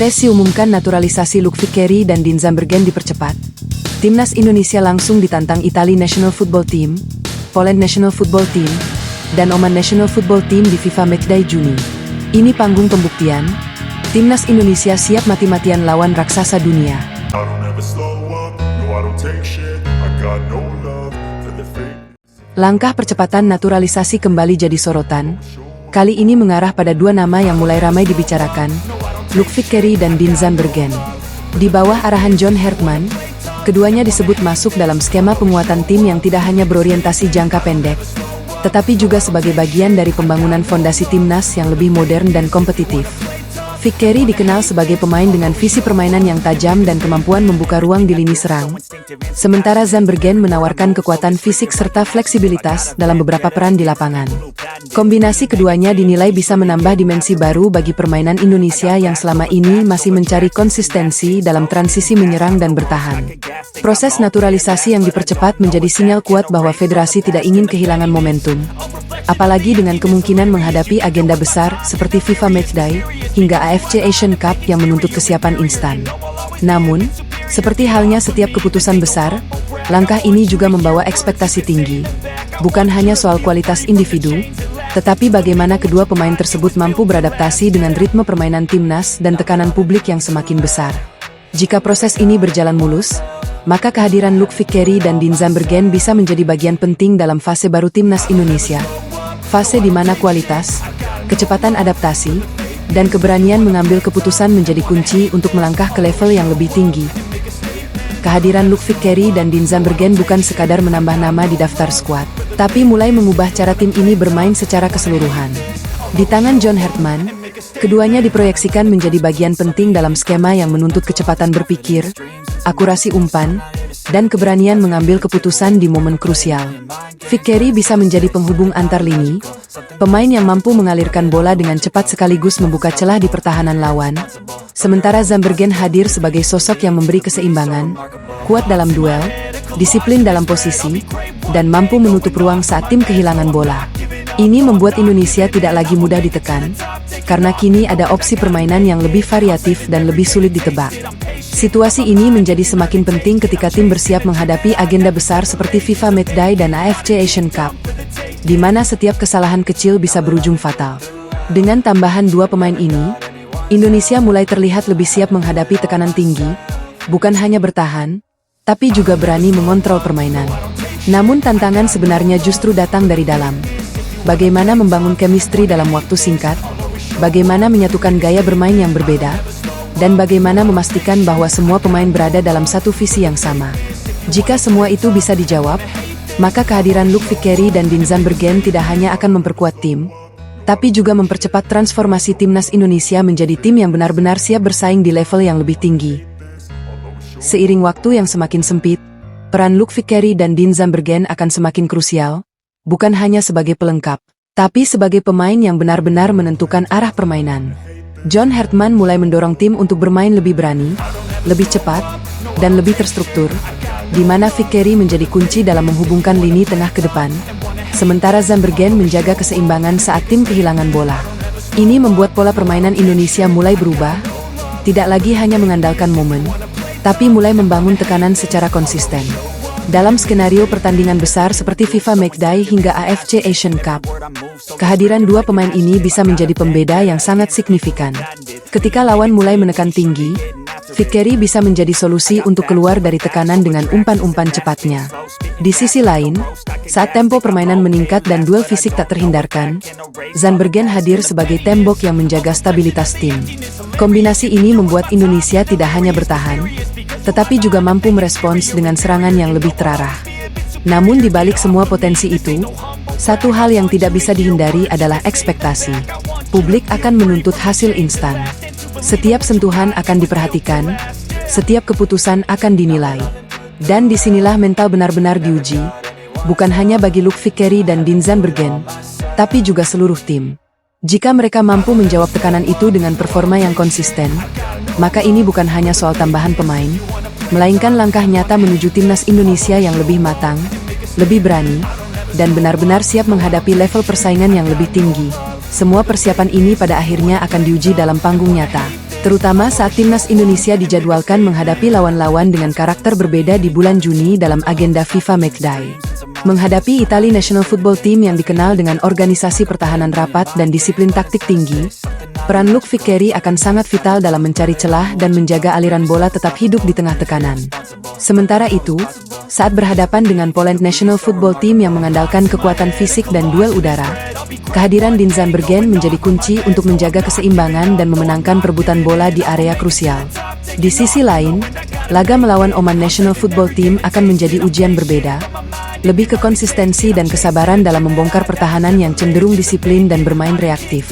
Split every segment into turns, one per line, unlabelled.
PSSI umumkan naturalisasi Ludovic Carey dan Dean Zandbergen dipercepat. Timnas Indonesia langsung ditantang Italia National Football Team, Poland National Football Team, dan Oman National Football Team di FIFA Matchday Juni. Ini panggung pembuktian, Timnas Indonesia siap mati-matian lawan raksasa dunia. Langkah percepatan naturalisasi kembali jadi sorotan. Kali ini mengarah pada dua nama yang mulai ramai dibicarakan, Ludovic Carey dan Dean Zandbergen. Di bawah arahan John Hartman, keduanya disebut masuk dalam skema penguatan tim yang tidak hanya berorientasi jangka pendek, tetapi juga sebagai bagian dari pembangunan fondasi timnas yang lebih modern dan kompetitif. Vic Carey dikenal sebagai pemain dengan visi permainan yang tajam dan kemampuan membuka ruang di lini serang. Sementara Zandbergen menawarkan kekuatan fisik serta fleksibilitas dalam beberapa peran di lapangan. Kombinasi keduanya dinilai bisa menambah dimensi baru bagi permainan Indonesia yang selama ini masih mencari konsistensi dalam transisi menyerang dan bertahan. Proses naturalisasi yang dipercepat menjadi sinyal kuat bahwa federasi tidak ingin kehilangan momentum. Apalagi dengan kemungkinan menghadapi agenda besar seperti FIFA Matchday hingga AFC Asian Cup yang menuntut kesiapan instan. Namun, seperti halnya setiap keputusan besar, langkah ini juga membawa ekspektasi tinggi. Bukan hanya soal kualitas individu, tetapi bagaimana kedua pemain tersebut mampu beradaptasi dengan ritme permainan timnas dan tekanan publik yang semakin besar. Jika proses ini berjalan mulus, maka kehadiran Ludovic Carey dan Dean Zandbergen bisa menjadi bagian penting dalam fase baru timnas Indonesia. Fase di mana kualitas, kecepatan adaptasi, dan keberanian mengambil keputusan menjadi kunci untuk melangkah ke level yang lebih tinggi. Kehadiran Ludovic Carey dan Dean Zandbergen bukan sekadar menambah nama di daftar skuad, tapi mulai mengubah cara tim ini bermain secara keseluruhan. Di tangan John Hartman, keduanya diproyeksikan menjadi bagian penting dalam skema yang menuntut kecepatan berpikir, akurasi umpan, dan keberanian mengambil keputusan di momen krusial. Vic Carey bisa menjadi penghubung antar lini, pemain yang mampu mengalirkan bola dengan cepat sekaligus membuka celah di pertahanan lawan. Sementara Zandbergen hadir sebagai sosok yang memberi keseimbangan, kuat dalam duel, disiplin dalam posisi, dan mampu menutup ruang saat tim kehilangan bola. Ini membuat Indonesia tidak lagi mudah ditekan, karena kini ada opsi permainan yang lebih variatif dan lebih sulit ditebak. Situasi ini menjadi semakin penting ketika tim bersiap menghadapi agenda besar seperti FIFA Matchday dan AFC Asian Cup, di mana setiap kesalahan kecil bisa berujung fatal. Dengan tambahan dua pemain ini, Indonesia mulai terlihat lebih siap menghadapi tekanan tinggi, bukan hanya bertahan, tapi juga berani mengontrol permainan. Namun tantangan sebenarnya justru datang dari dalam. Bagaimana membangun chemistry dalam waktu singkat, bagaimana menyatukan gaya bermain yang berbeda, dan bagaimana memastikan bahwa semua pemain berada dalam satu visi yang sama. Jika semua itu bisa dijawab, maka kehadiran Ludovic Carey dan Dean Zandbergen tidak hanya akan memperkuat tim, tapi juga mempercepat transformasi timnas Indonesia menjadi tim yang benar-benar siap bersaing di level yang lebih tinggi. Seiring waktu yang semakin sempit, peran Ludovic Carey dan Dean Zandbergen akan semakin krusial, bukan hanya sebagai pelengkap, tapi sebagai pemain yang benar-benar menentukan arah permainan. John Hartman mulai mendorong tim untuk bermain lebih berani, lebih cepat, dan lebih terstruktur, di mana Vic Carey menjadi kunci dalam menghubungkan lini tengah ke depan, sementara Zandbergen menjaga keseimbangan saat tim kehilangan bola. Ini membuat pola permainan Indonesia mulai berubah, tidak lagi hanya mengandalkan momen, tapi mulai membangun tekanan secara konsisten. Dalam skenario pertandingan besar seperti FIFA Matchday hingga AFC Asian Cup, kehadiran dua pemain ini bisa menjadi pembeda yang sangat signifikan. Ketika lawan mulai menekan tinggi, Vic Carey bisa menjadi solusi untuk keluar dari tekanan dengan umpan-umpan cepatnya. Di sisi lain, saat tempo permainan meningkat dan duel fisik tak terhindarkan, Zandbergen hadir sebagai tembok yang menjaga stabilitas tim. Kombinasi ini membuat Indonesia tidak hanya bertahan, tetapi juga mampu merespons dengan serangan yang lebih terarah. Namun di balik semua potensi itu, satu hal yang tidak bisa dihindari adalah ekspektasi. Publik akan menuntut hasil instan. Setiap sentuhan akan diperhatikan, setiap keputusan akan dinilai. Dan disinilah mental benar-benar diuji, bukan hanya bagi Ludovic Carey dan Dean Zandbergen, tapi juga seluruh tim. Jika mereka mampu menjawab tekanan itu dengan performa yang konsisten, maka ini bukan hanya soal tambahan pemain, melainkan langkah nyata menuju timnas Indonesia yang lebih matang, lebih berani, dan benar-benar siap menghadapi level persaingan yang lebih tinggi. Semua persiapan ini pada akhirnya akan diuji dalam panggung nyata. terutama saat timnas Indonesia dijadwalkan menghadapi lawan-lawan dengan karakter berbeda di bulan Juni dalam agenda FIFA Matchday. Menghadapi Italia National Football Team yang dikenal dengan organisasi pertahanan rapat dan disiplin taktik tinggi, peran Luke Carey akan sangat vital dalam mencari celah dan menjaga aliran bola tetap hidup di tengah tekanan. Sementara itu, saat berhadapan dengan Poland National Football Team yang mengandalkan kekuatan fisik dan duel udara, kehadiran Dean Zandbergen menjadi kunci untuk menjaga keseimbangan dan memenangkan perebutan bola di area krusial. Di sisi lain, laga melawan Oman National Football Team akan menjadi ujian berbeda, lebih ke konsistensi dan kesabaran dalam membongkar pertahanan yang cenderung disiplin dan bermain reaktif.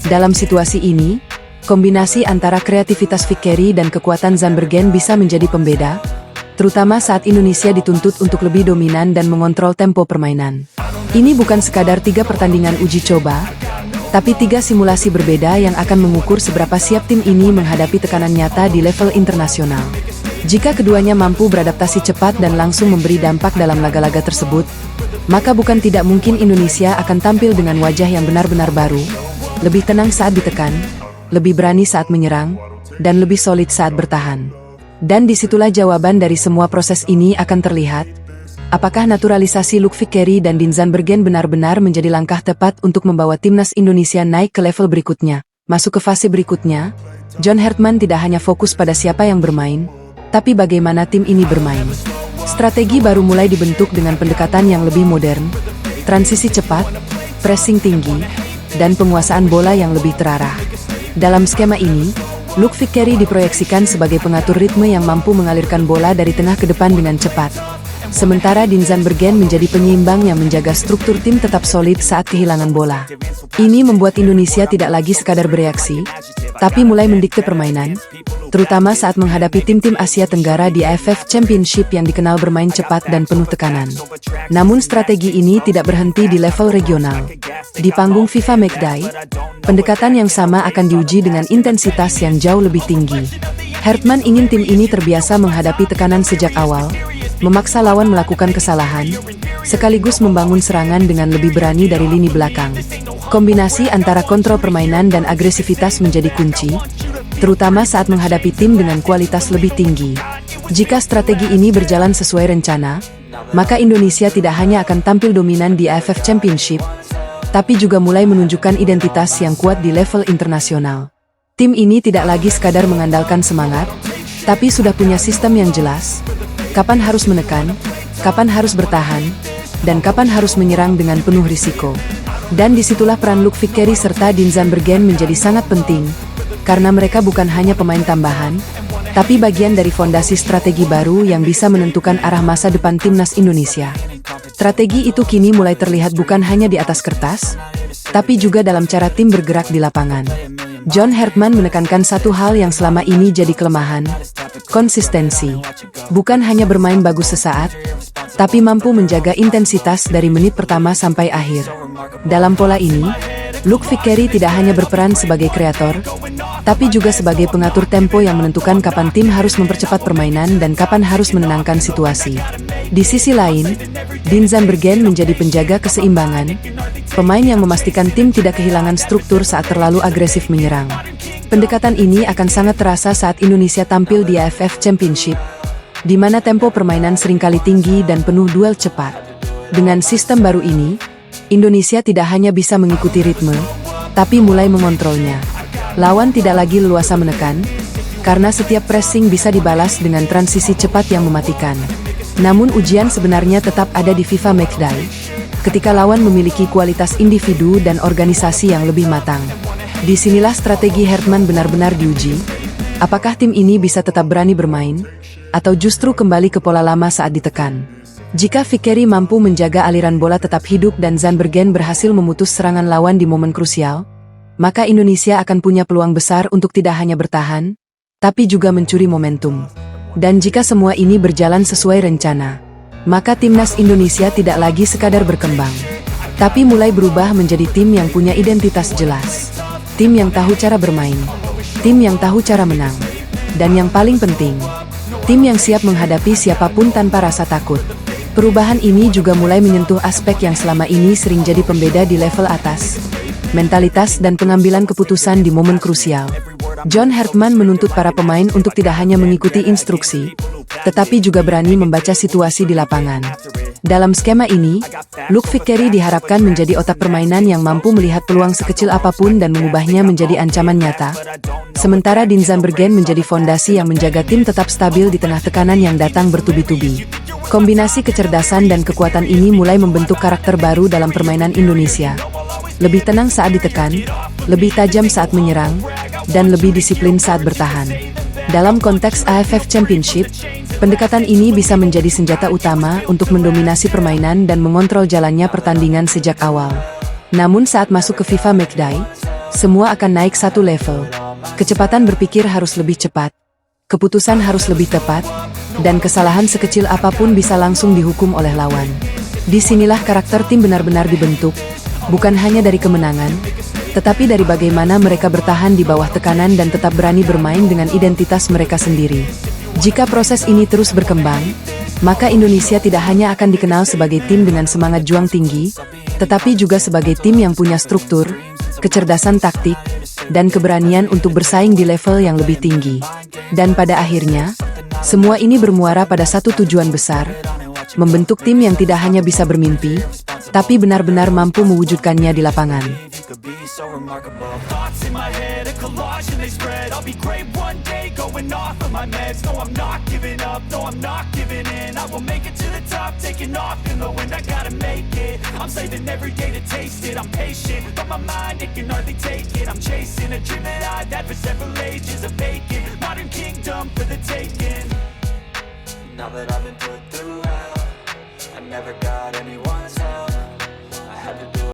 Dalam situasi ini, kombinasi antara kreativitas Carey dan kekuatan Zandbergen bisa menjadi pembeda, terutama saat Indonesia dituntut untuk lebih dominan dan mengontrol tempo permainan. Ini bukan sekadar 3 pertandingan uji coba, tapi 3 simulasi berbeda yang akan mengukur seberapa siap tim ini menghadapi tekanan nyata di level internasional. Jika keduanya mampu beradaptasi cepat dan langsung memberi dampak dalam laga-laga tersebut, maka bukan tidak mungkin Indonesia akan tampil dengan wajah yang benar-benar baru, lebih tenang saat ditekan, lebih berani saat menyerang, dan lebih solid saat bertahan. Dan disitulah jawaban dari semua proses ini akan terlihat. Apakah naturalisasi Luke Carey dan Dean Zandbergen benar-benar menjadi langkah tepat untuk membawa timnas Indonesia naik ke level berikutnya? Masuk ke fase berikutnya, John Hartman tidak hanya fokus pada siapa yang bermain, tapi bagaimana tim ini bermain. Strategi baru mulai dibentuk dengan pendekatan yang lebih modern, transisi cepat, pressing tinggi, dan penguasaan bola yang lebih terarah. Dalam skema ini, Luke Carey diproyeksikan sebagai pengatur ritme yang mampu mengalirkan bola dari tengah ke depan dengan cepat. Sementara Dean Zandbergen menjadi penyeimbang yang menjaga struktur tim tetap solid saat kehilangan bola. Ini membuat Indonesia tidak lagi sekadar bereaksi, tapi mulai mendikte permainan, terutama saat menghadapi tim-tim Asia Tenggara di AFF Championship yang dikenal bermain cepat dan penuh tekanan. Namun strategi ini tidak berhenti di level regional. Di panggung FIFA Matchday, pendekatan yang sama akan diuji dengan intensitas yang jauh lebih tinggi. Hartman ingin tim ini terbiasa menghadapi tekanan sejak awal, memaksa lawan melakukan kesalahan, sekaligus membangun serangan dengan lebih berani dari lini belakang. Kombinasi antara kontrol permainan dan agresivitas menjadi kunci, terutama saat menghadapi tim dengan kualitas lebih tinggi. Jika strategi ini berjalan sesuai rencana, maka Indonesia tidak hanya akan tampil dominan di AFF Championship, tapi juga mulai menunjukkan identitas yang kuat di level internasional. Tim ini tidak lagi sekadar mengandalkan semangat, tapi sudah punya sistem yang jelas, kapan harus menekan, kapan harus bertahan, dan kapan harus menyerang dengan penuh risiko. Dan disitulah peran Luke Carey serta Dean Zandbergen menjadi sangat penting, karena mereka bukan hanya pemain tambahan, tapi bagian dari fondasi strategi baru yang bisa menentukan arah masa depan timnas Indonesia. Strategi itu kini mulai terlihat bukan hanya di atas kertas, tapi juga dalam cara tim bergerak di lapangan. John Hartman menekankan satu hal yang selama ini jadi kelemahan, konsistensi. Bukan hanya bermain bagus sesaat, tapi mampu menjaga intensitas dari menit pertama sampai akhir. Dalam pola ini, Luke Carey tidak hanya berperan sebagai kreator, tapi juga sebagai pengatur tempo yang menentukan kapan tim harus mempercepat permainan dan kapan harus menenangkan situasi. Di sisi lain, Dean Zandbergen menjadi penjaga keseimbangan, pemain yang memastikan tim tidak kehilangan struktur saat terlalu agresif menyerang. Pendekatan ini akan sangat terasa saat Indonesia tampil di AFF Championship, di mana tempo permainan seringkali tinggi dan penuh duel cepat. Dengan sistem baru ini, Indonesia tidak hanya bisa mengikuti ritme, tapi mulai mengontrolnya. Lawan tidak lagi leluasa menekan, karena setiap pressing bisa dibalas dengan transisi cepat yang mematikan. Namun ujian sebenarnya tetap ada di FIFA Matchday, ketika lawan memiliki kualitas individu dan organisasi yang lebih matang. Disinilah strategi Hartman benar-benar diuji. Apakah tim ini bisa tetap berani bermain, atau justru kembali ke pola lama saat ditekan? Jika Carey mampu menjaga aliran bola tetap hidup dan Zandbergen berhasil memutus serangan lawan di momen krusial, maka Indonesia akan punya peluang besar untuk tidak hanya bertahan, tapi juga mencuri momentum. Dan jika semua ini berjalan sesuai rencana, maka timnas Indonesia tidak lagi sekadar berkembang, tapi mulai berubah menjadi tim yang punya identitas jelas. Tim yang tahu cara bermain, tim yang tahu cara menang, dan yang paling penting, tim yang siap menghadapi siapapun tanpa rasa takut. Perubahan ini juga mulai menyentuh aspek yang selama ini sering jadi pembeda di level atas, mentalitas dan pengambilan keputusan di momen krusial. John Hartman menuntut para pemain untuk tidak hanya mengikuti instruksi, tetapi juga berani membaca situasi di lapangan. Dalam skema ini, Luke Carey diharapkan menjadi otak permainan yang mampu melihat peluang sekecil apapun dan mengubahnya menjadi ancaman nyata. Sementara Dean Zandbergen menjadi fondasi yang menjaga tim tetap stabil di tengah tekanan yang datang bertubi-tubi. Kombinasi kecerdasan dan kekuatan ini mulai membentuk karakter baru dalam permainan Indonesia. Lebih tenang saat ditekan, lebih tajam saat menyerang, dan lebih disiplin saat bertahan. Dalam konteks AFF Championship, pendekatan ini bisa menjadi senjata utama untuk mendominasi permainan dan mengontrol jalannya pertandingan sejak awal. Namun saat masuk ke FIFA Matchday, semua akan naik satu level. Kecepatan berpikir harus lebih cepat, keputusan harus lebih tepat, dan kesalahan sekecil apapun bisa langsung dihukum oleh lawan. Disinilah karakter tim benar-benar dibentuk, bukan hanya dari kemenangan, tetapi dari bagaimana mereka bertahan di bawah tekanan dan tetap berani bermain dengan identitas mereka sendiri. Jika proses ini terus berkembang, maka Indonesia tidak hanya akan dikenal sebagai tim dengan semangat juang tinggi, tetapi juga sebagai tim yang punya struktur, kecerdasan taktik, dan keberanian untuk bersaing di level yang lebih tinggi. Dan pada akhirnya, semua ini bermuara pada satu tujuan besar, membentuk tim yang tidak hanya bisa bermimpi, tapi benar-benar mampu mewujudkannya di lapangan.
So remarkable. Thoughts in my head, a collage and they spread. I'll be great one day, going off of my meds. No, I'm not giving up, no, I'm not giving in. I will make it to the top, taking off in the wind. I gotta make it, I'm saving every day to taste it. I'm patient, but my mind, it can hardly take it. I'm chasing a dream that I've had for several ages. A vacant, modern kingdom for the taking. Now that I've been put through hell, I never got anyone's help. I had to do